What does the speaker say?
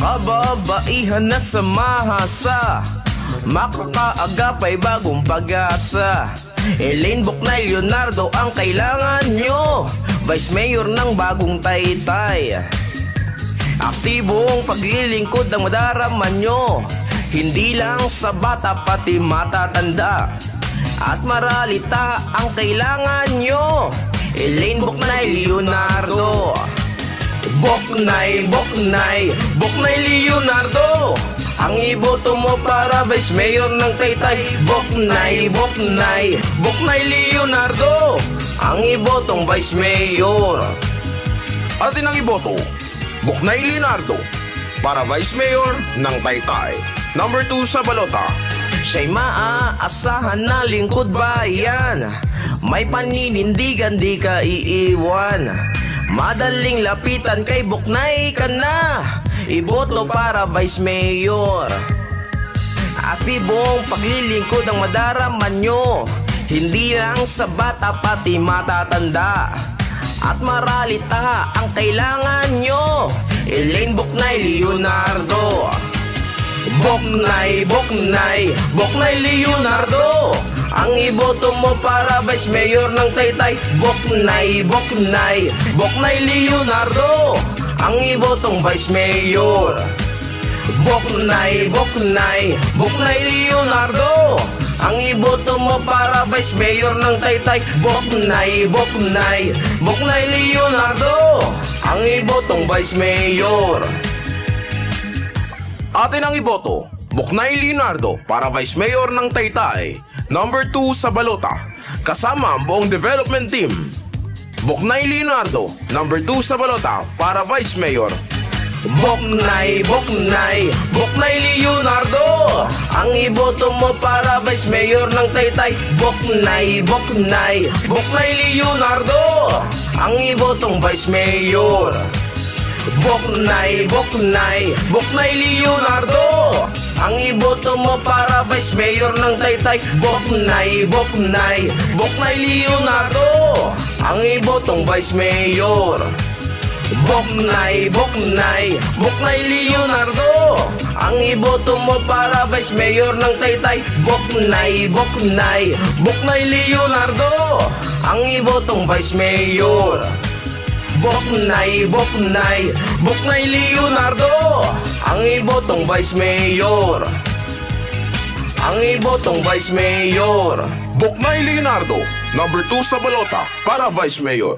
Kababaihan at samahasa, makakaagapay bagong pag-asa. Elaine Boknay Leonardo ang kailangan nyo, Vice Mayor ng bagong Taytay. Aktibong paglilingkod ang madarama nyo, hindi lang sa bata pati matatanda. At maralita ang kailangan nyo, Elaine Boknay Leonardo. Boknay, Boknay, Boknay Leonardo, ang iboto mo para Vice Mayor ng Taytay. Boknay, Boknay, Boknay Leonardo, ang ibotong Vice Mayor. Atin ang iboto, Boknay Leonardo, para Vice Mayor ng Taytay. Number 2 sa balota. Siya'y maaasahan na lingkod bayan, may paninindigan di ka iiwan. Madaling lapitan kay Boknay ka na, iboto para Vice Mayor. Aktibong paglilingkod ang madarama nyo, hindi lang sa bata pati matatanda. At maralita ang kailangan nyo, Elaine Boknay Leonardo. Boknay, Boknay, Boknay Leonardo, ang iboto mo para Vice Mayor ng Taytay. Boknay, Boknay, Boknay Leonardo, ang ibotong Vice Mayor. Boknay, Boknay, Boknay Leonardo, ang iboto mo para Vice Mayor ng Taytay. Boknay, Boknay, Boknay Leonardo, ang ibotong Vice Mayor. Atin ang iboto, Boknay Leonardo, para Vice Mayor ng Taytay. Number 2 sa balota, kasama ang buong development team. Boknay Leonardo, number 2 sa balota, para Vice Mayor. Boknay, Boknay, Boknay Leonardo, ang iboto mo para Vice Mayor ng Taytay. Boknay, Boknay, Boknay Leonardo, ang ibotong Vice Mayor. Boknay, Boknay, Boknay Leonardo, ang iboto mo para Vice Mayor ng Taytay. Boknay, Boknay, Boknay Leonardo, ang ibotong Vice Mayor. Boknay, Boknay, Boknay Leonardo, ang iboto mo para Vice Mayor ng Taytay. Boknay, Boknay, Boknay Leonardo, ang ibotong Vice Mayor. Boknay, Boknay, Boknay Leonardo, ang ibotong Vice Mayor. Ang ibotong Vice Mayor. Boknay Leonardo, number 2 sa balota, para Vice Mayor.